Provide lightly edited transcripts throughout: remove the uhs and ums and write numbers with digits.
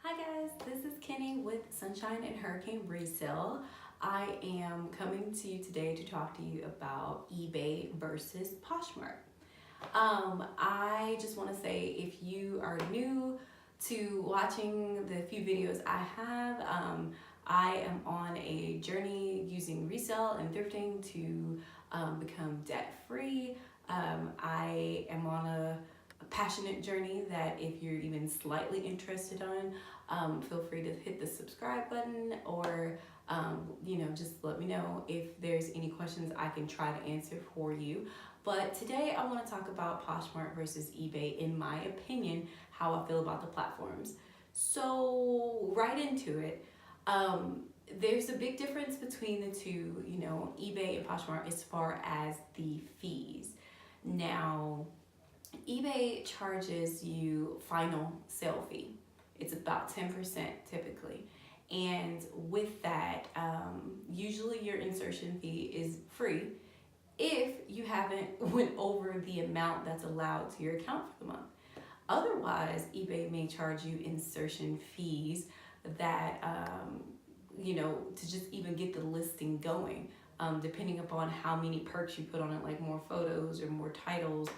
Hi guys, this is Kenny with Sunshine and Hurricane Resale. I am coming to you today to talk to you about eBay versus Poshmark. I just want to say if you are new to watching the few videos I have, I am on a journey using resale and thrifting to become debt free. I am on a passionate journey that if you're even slightly interested on, feel free to hit the subscribe button or just let me know if there's any questions I can try to answer for you. But today I want to talk about Poshmark versus eBay, in my opinion, how I feel about the platforms. So right into it. There's a big difference between the two, eBay and Poshmark, as far as the fees. Now, eBay charges you final sale fee. It's about 10% typically. And with that, usually your insertion fee is free if you haven't went over the amount that's allowed to your account for the month. Otherwise, eBay may charge you insertion fees that, to just even get the listing going, depending upon how many perks you put on it, like more photos or more titles.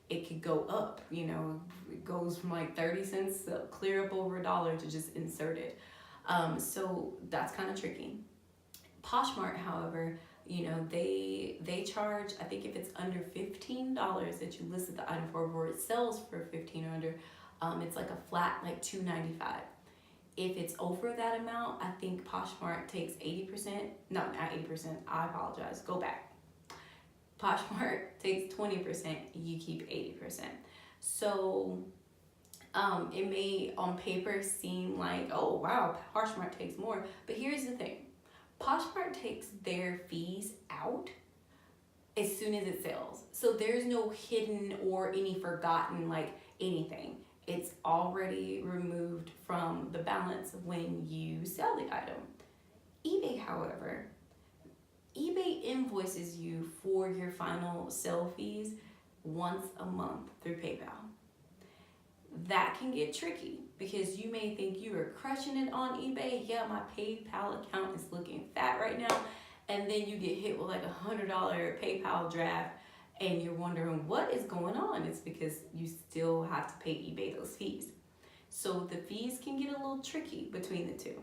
It could go up, it goes from like 30 cents to clear up over $1 to just insert it. So that's kind of tricky. Poshmark, however, they charge, I think if it's under $15 that you listed the item for, or it sells for 15 or under, it's like a flat like $2.95. If it's over that amount, I think Poshmark takes 80%. No, not 80%. I apologize. Go back. Poshmark takes 20%. You keep 80%. So it may on paper seem like, oh wow, Poshmark takes more. But here's the thing. Poshmark takes their fees out as soon as it sells. So there's no hidden or any forgotten like anything. It's already removed from the balance when you sell the item. eBay, however, eBay invoices you for your final sale fees once a month through PayPal. That can get tricky because you may think you are crushing it on eBay. Yeah, my PayPal account is looking fat right now. And then you get hit with like $100 PayPal draft and you're wondering what is going on. It's because you still have to pay eBay those fees. So the fees can get a little tricky between the two.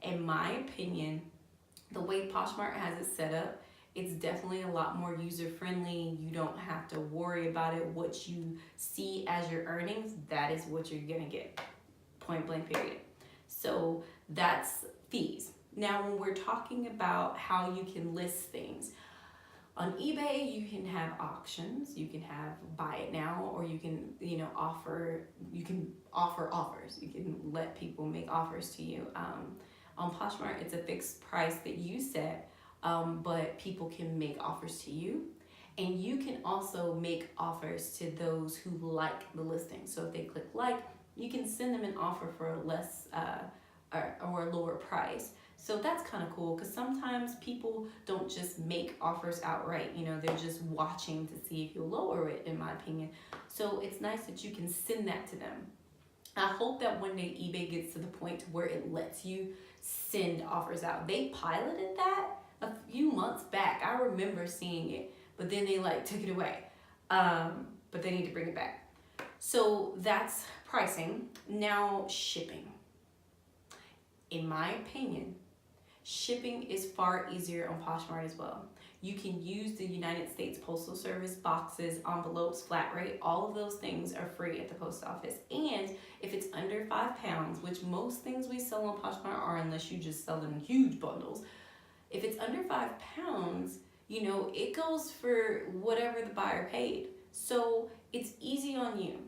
In my opinion, the way Poshmark has it set up, it's definitely a lot more user-friendly. You don't have to worry about it. What you see as your earnings, that is what you're gonna get. Point blank period. So that's fees. Now, when we're talking about how you can list things, on eBay, you can have auctions, you can have buy it now, or you can, offer offers. You can let people make offers to you. On Poshmark, it's a fixed price that you set, but people can make offers to you. And you can also make offers to those who like the listing. So if they click like, you can send them an offer for a less or a lower price. So that's kind of cool because sometimes people don't just make offers outright. They're just watching to see if you'll lower it, in my opinion. So it's nice that you can send that to them. I hope that one day eBay gets to the point where it lets you send offers out. They piloted that a few months back. I remember seeing it, but then they took it away. But they need to bring it back. So that's pricing. Now shipping. In my opinion, shipping is far easier on Poshmark as well. You can use the United States Postal Service boxes, envelopes, flat rate. All of those things are free at the post office. And if it's under 5 pounds, which most things we sell on Poshmark are, unless you just sell them in huge bundles. If it's under 5 pounds, it goes for whatever the buyer paid. So it's easy on you.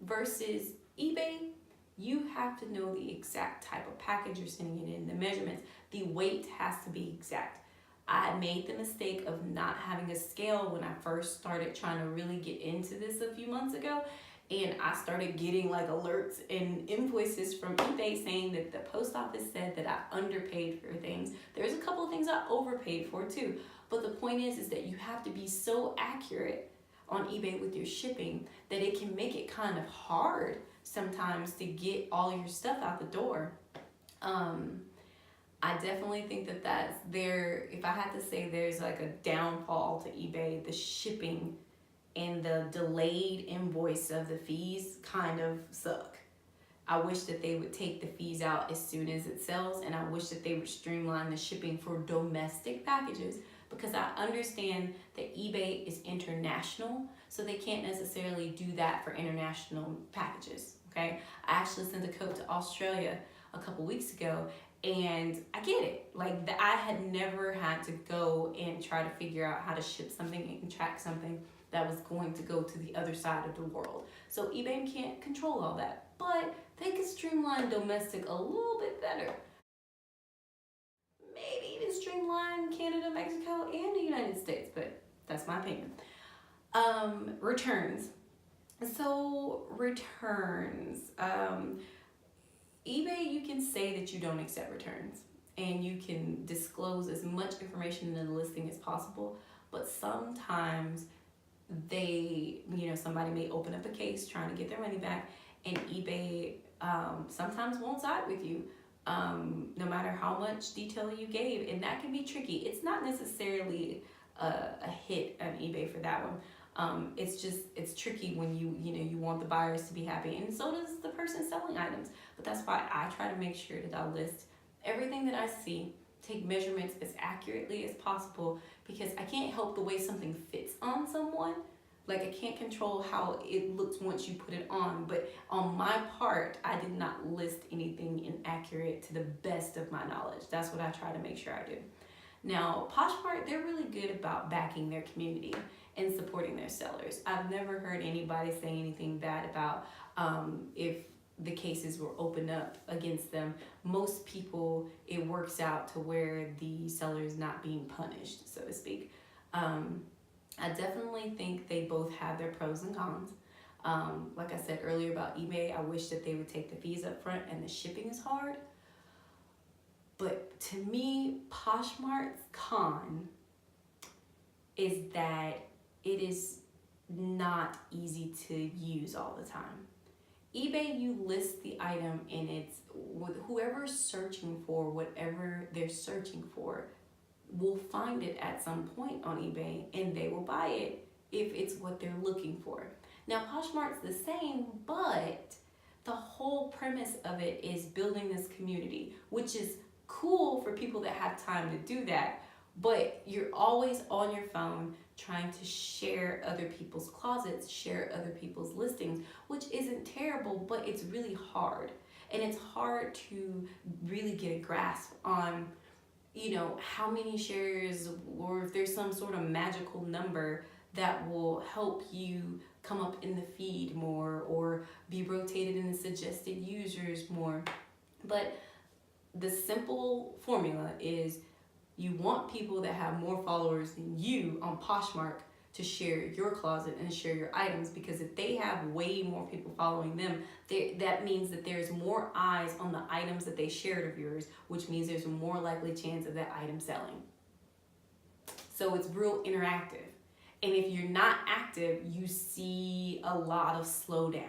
Versus eBay, you have to know the exact type of package you're sending it in, the measurements. The weight has to be exact. I made the mistake of not having a scale when I first started trying to really get into this a few months ago. And I started getting alerts and invoices from eBay saying that the post office said that I underpaid for things. There's a couple of things I overpaid for too. But the point is that you have to be so accurate on eBay with your shipping that it can make it kind of hard sometimes to get all your stuff out the door. I definitely think that that's there. If I had to say there's like a downfall to eBay, the shipping and the delayed invoice of the fees kind of suck. I wish that they would take the fees out as soon as it sells, and I wish that they would streamline the shipping for domestic packages, because I understand that eBay is international, so they can't necessarily do that for international packages, okay? I actually sent a coat to Australia a couple weeks ago, and I get it. Like, I had never had to go and try to figure out how to ship something and track something that was going to go to the other side of the world. So eBay can't control all that, but they could streamline domestic a little bit better. Maybe even streamline Canada, Mexico, and the United States, but that's my opinion. Returns. So returns. eBay, you can say that you don't accept returns, and you can disclose as much information in the listing as possible, but sometimes somebody may open up a case trying to get their money back, and eBay sometimes won't side with you, no matter how much detail you gave, and that can be tricky. It's not necessarily a hit on eBay for that one. It's tricky when you want the buyers to be happy, and so does the person selling items. But that's why I try to make sure that I list everything that I see, take measurements as accurately as possible, because I can't help the way something fits on someone. Like, I can't control how it looks once you put it on, but on my part, I did not list anything inaccurate to the best of my knowledge. That's what I try to make sure I do. Now, Poshmark, they're really good about backing their community and supporting their sellers. I've never heard anybody say anything bad about if the cases were opened up against them. Most people, it works out to where the seller is not being punished, so to speak. I definitely think they both have their pros and cons. Like I said earlier about eBay, I wish that they would take the fees up front, and the shipping is hard. But to me, Poshmark's con is that it is not easy to use all the time. eBay, you list the item, and it's whoever's searching for whatever they're searching for will find it at some point on eBay, and they will buy it if it's what they're looking for. Now, Poshmark's the same, but the whole premise of it is building this community, which is cool for people that have time to do that, but you're always on your phone trying to share other people's closets, share other people's listings, which isn't terrible, but it's really hard. And it's hard to really get a grasp on how many shares, or if there's some sort of magical number that will help you come up in the feed more or be rotated in the suggested users more. But the simple formula is you want people that have more followers than you on Poshmark to share your closet and share your items, because if they have way more people following them, that means that there's more eyes on the items that they shared of yours, which means there's a more likely chance of that item selling. So it's real interactive. And if you're not active, you see a lot of slowdown.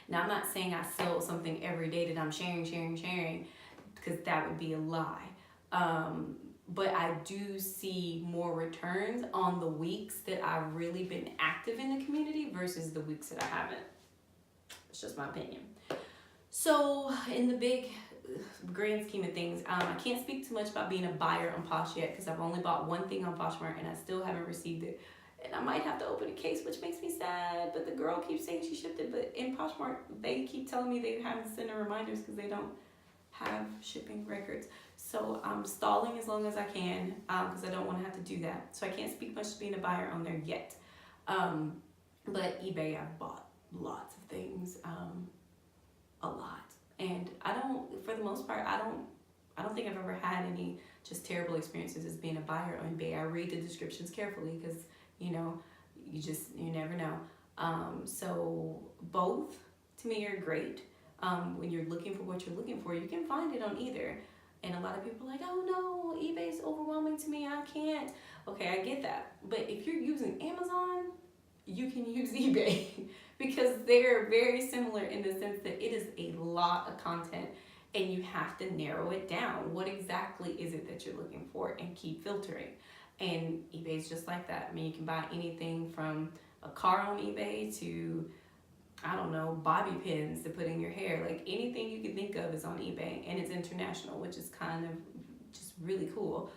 Now, I'm not saying I sell something every day that I'm sharing, because that would be a lie. But I do see more returns on the weeks that I've really been active in the community versus the weeks that I haven't. It's just my opinion. So in the big grand scheme of things, I can't speak too much about being a buyer on Posh yet, because I've only bought one thing on Poshmark and I still haven't received it. And I might have to open a case, which makes me sad, but the girl keeps saying she shipped it. But in Poshmark, they keep telling me they haven't sent her reminders because they don't have shipping records. So I'm stalling as long as I can, because I don't want to have to do that. So I can't speak much to being a buyer on there yet. But eBay, I've bought lots of things, a lot. And for the most part, I don't think I've ever had any just terrible experiences as being a buyer on eBay. I read the descriptions carefully, because you never know. So both to me are great. When you're looking for what you're looking for, you can find it on either. And a lot of people are like, oh no, eBay's overwhelming to me, I can't. Okay, I get that. But if you're using Amazon, you can use eBay because they're very similar in the sense that it is a lot of content and you have to narrow it down. What exactly is it that you're looking for and keep filtering? And eBay is just like that. I mean, you can buy anything from a car on eBay to, I don't know, bobby pins to put in your hair. Like anything you can think of is on eBay, and it's international, which is kind of just really cool.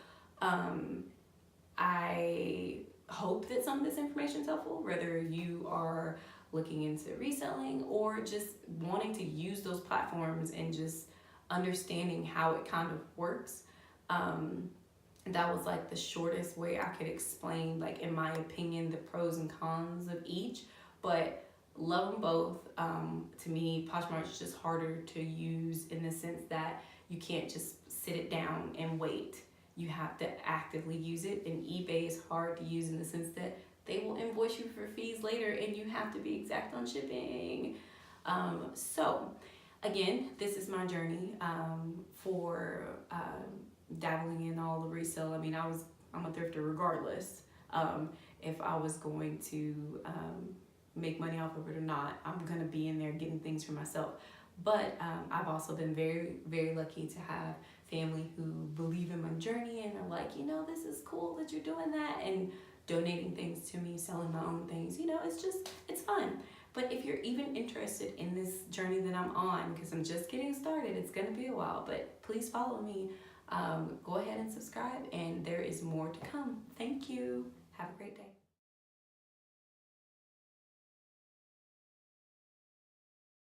I hope that some of this information is helpful, whether you are looking into reselling or just wanting to use those platforms and just understanding how it kind of works. That was like the shortest way I could explain, like in my opinion, the pros and cons of each, but love them both. To me, Poshmark is just harder to use in the sense that you can't just sit it down and wait. You have to actively use it, and eBay is hard to use in the sense that they will invoice you for fees later and you have to be exact on shipping. So again, this is my journey for dabbling in all the resale. I mean, I'm a thrifter regardless. If I was going to make money off of it or not, I'm gonna be in there getting things for myself. But I've also been very, very lucky to have family who believe in my journey and are like, this is cool that you're doing that, and donating things to me, selling my own things. It's fun. But if you're even interested in this journey that I'm on, because I'm just getting started, it's gonna be a while, but please follow me. Go ahead and subscribe, and there is more to come. Thank you. Have a great day.